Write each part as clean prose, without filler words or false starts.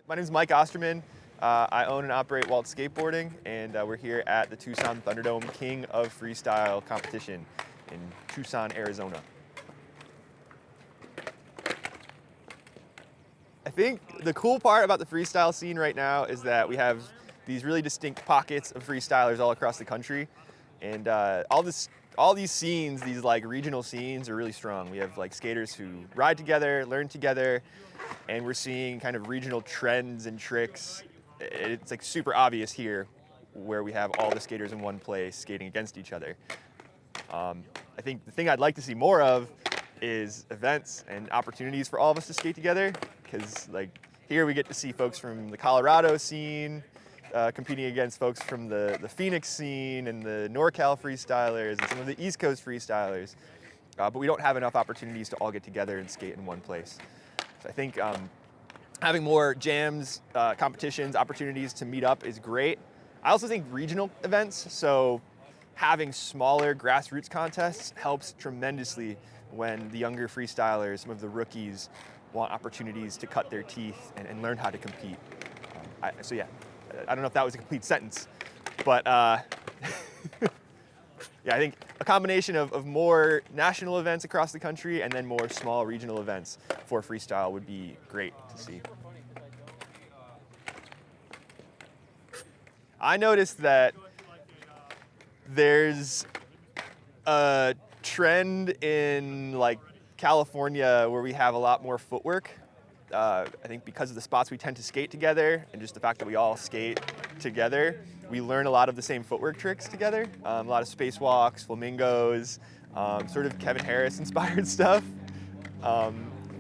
My name is Mike Osterman. I own and operate Waltz Skateboarding, and we're here at the Tucson Thunderdome King of Freestyle competition in Tucson, Arizona. I think the cool part about the freestyle scene right now is that we have these really distinct pockets of freestylers all across the country, and all these scenes, these like regional scenes, are really strong. We have like skaters who ride together, learn together, and we're seeing kind of regional trends and tricks. It's like super obvious here where we have all the skaters in one place skating against each other. I think the thing I'd like to see more of is events and opportunities for all of us to skate together, because like here we get to see folks from the Colorado scene competing against folks from the Phoenix scene and the NorCal freestylers and some of the East Coast freestylers, but we don't have enough opportunities to all get together and skate in one place. So I think having more jams, competitions, opportunities to meet up is great. I also think regional events, so having smaller grassroots contests helps tremendously when the younger freestylers, some of the rookies, want opportunities to cut their teeth and learn how to compete. So yeah, I don't know if that was a complete sentence, but yeah, I think a combination of more national events across the country and then more small regional events for freestyle would be great to see. I noticed that there's a trend in like California where we have a lot more footwork. I think because of the spots we tend to skate together and just the fact that we all skate together, we learn a lot of the same footwork tricks together. A lot of spacewalks, flamingos, sort of Kevin Harris inspired stuff.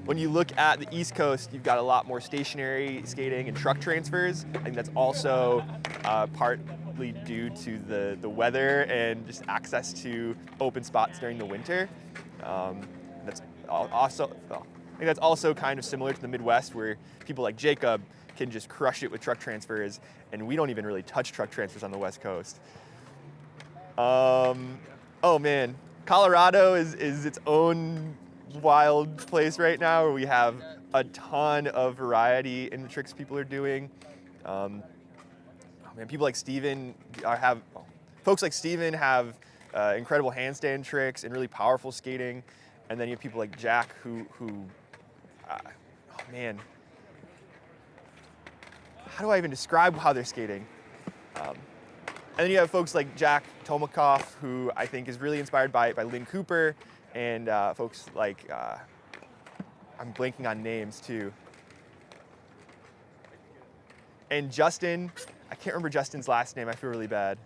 When you look at the East Coast, you've got a lot more stationary skating and truck transfers. I think that's also partly due to the weather and just access to open spots during the winter. That's also, I think that's also kind of similar to the Midwest, where people like Jacob can just crush it with truck transfers, and we don't even really touch truck transfers on the West Coast. Oh man, Colorado is its own wild place right now, where we have a ton of variety in the tricks people are doing. Man, people like Steven folks like Steven have incredible handstand tricks and really powerful skating, and then you have people like Jack who oh man, how do I even describe how they're skating? And then you have folks like Jack Tomakoff, who I think is really inspired by Lynn Cooper, and folks like, I'm blanking on names too. And Justin, I can't remember Justin's last name, I feel really bad.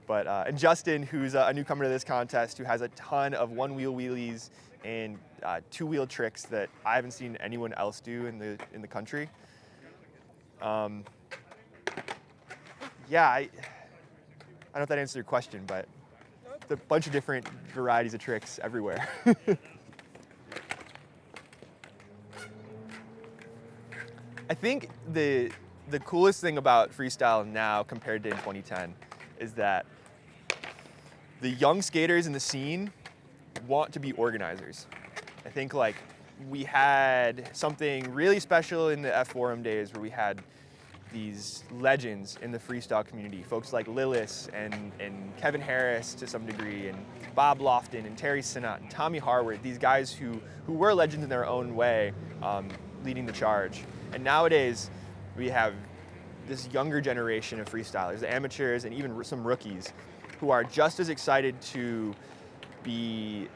But, and Justin, who's a newcomer to this contest, who has a ton of one-wheel wheelies and two-wheel tricks that I haven't seen anyone else do in the country. Yeah, I don't know if that answers your question, but it's a bunch of different varieties of tricks everywhere. I think the coolest thing about freestyle now compared to in 2010 is that the young skaters in the scene want to be organizers. I think like we had something really special in the F Forum days where we had these legends in the freestyle community, folks like Lillis and Kevin Harris to some degree, and Bob Lofton and Terry Sinnott and Tommy Harwood, these guys who were legends in their own way, leading the charge. And nowadays we have this younger generation of freestylers, the amateurs and even some rookies, who are just as excited to be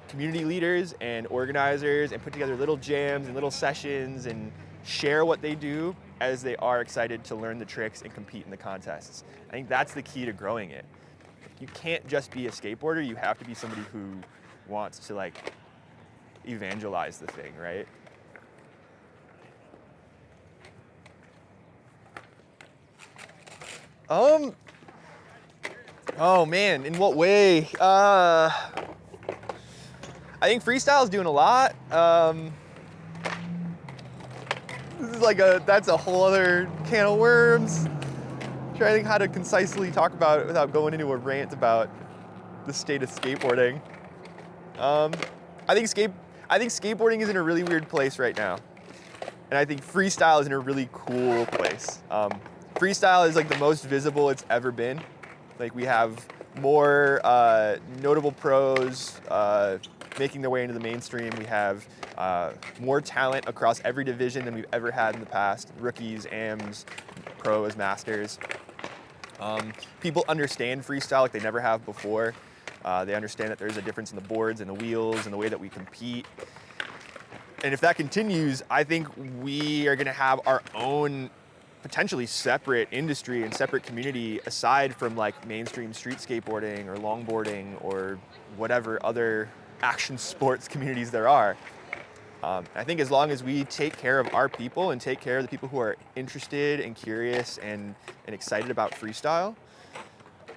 community leaders and organizers and put together little jams and little sessions and share what they do as they are excited to learn the tricks and compete in the contests. I think that's the key to growing it. You can't just be a skateboarder, you have to be somebody who wants to like evangelize the thing, right? Oh man, in what way? I think freestyle is doing a lot. This is like that's a whole other can of worms. I'm trying to think how to concisely talk about it without going into a rant about the state of skateboarding. I think skateboarding is in a really weird place right now. And I think freestyle is in a really cool place. Freestyle is like the most visible it's ever been. Like we have more notable pros making their way into the mainstream. We have more talent across every division than we've ever had in the past. Rookies, AMs, pros, masters. People understand freestyle like they never have before. They understand that there's a difference in the boards and the wheels and the way that we compete. And if that continues, I think we are going to have our own potentially separate industry and separate community aside from like mainstream street skateboarding or longboarding or whatever other action sports communities there are. I think as long as we take care of our people and take care of the people who are interested and curious and excited about freestyle,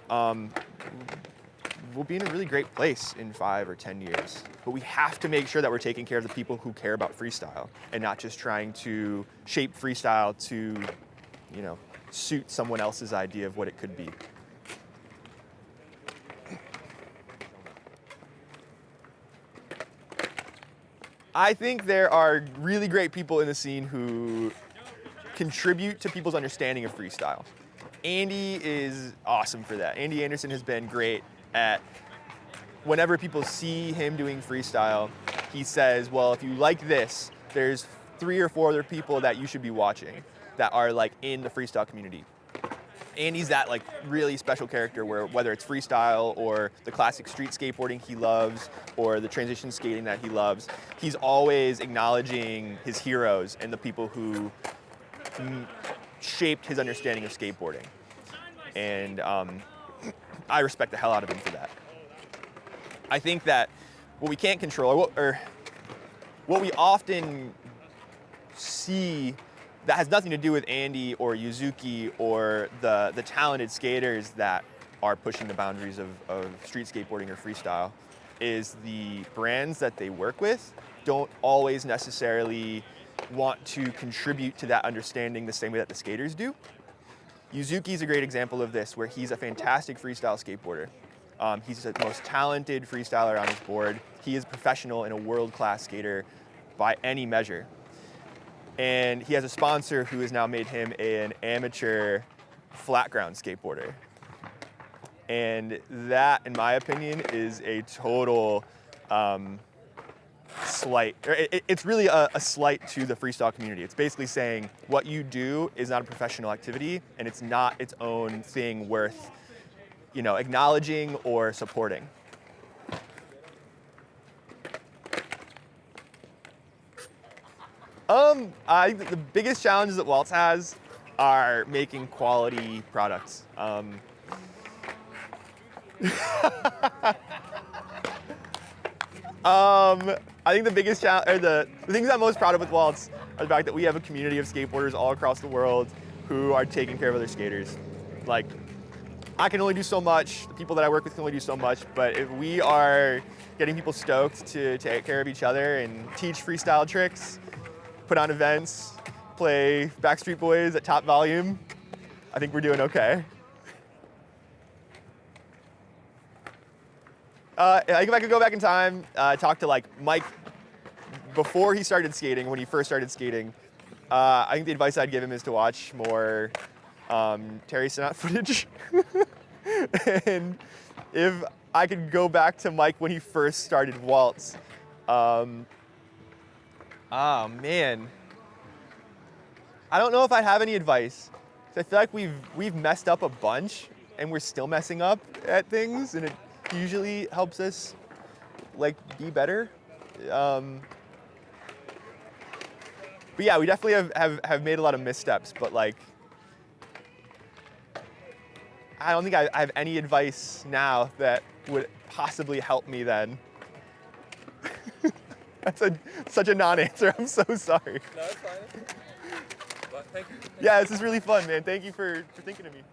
we'll be in a really great place in 5 or 10 years. But we have to make sure that we're taking care of the people who care about freestyle and not just trying to shape freestyle to, you know, suit someone else's idea of what it could be. I think there are really great people in the scene who contribute to people's understanding of freestyle. Andy is awesome for that. Andy Anderson has been great at whenever people see him doing freestyle, he says, well, if you like this, there's 3 or 4 other people that you should be watching that are like in the freestyle community. Andy's that like really special character where whether it's freestyle or the classic street skateboarding he loves or the transition skating that he loves, he's always acknowledging his heroes and the people who shaped his understanding of skateboarding. And I respect the hell out of him for that. I think that what we can't control, or what we often see that has nothing to do with Andy or Yuzuki or the talented skaters that are pushing the boundaries of street skateboarding or freestyle, is the brands that they work with don't always necessarily want to contribute to that understanding the same way that the skaters do. Yuzuki is a great example of this, where he's a fantastic freestyle skateboarder. He's the most talented freestyler on his board. He is professional and a world-class skater by any measure. And he has a sponsor who has now made him an amateur flat ground skateboarder. And that, in my opinion, is a total slight. It's really a slight to the freestyle community. It's basically saying what you do is not a professional activity and it's not its own thing worth, you know, acknowledging or supporting. I think the biggest challenges that Waltz has are making quality products. I think the biggest challenge, or the things I'm most proud of with Waltz, are the fact that we have a community of skateboarders all across the world who are taking care of other skaters. Like, I can only do so much, the people that I work with can only do so much, but if we are getting people stoked to take care of each other and teach freestyle tricks, put on events, play Backstreet Boys at top volume, I think we're doing okay. If I could go back in time, talk to like Mike before he started skating, when he first started skating, I think the advice I'd give him is to watch more Terry Sinat footage. And if I could go back to Mike when he first started Waltz, oh man, I don't know if I'd have any advice. I feel like we've messed up a bunch, and we're still messing up at things, and it usually helps us like be better. But yeah, we definitely have made a lot of missteps. But like, I don't think I have any advice now that would possibly help me then. That's such a non-answer. I'm so sorry. No, it's fine. Well, thank you. Yeah, this is really fun, man. Thank you for thinking of me.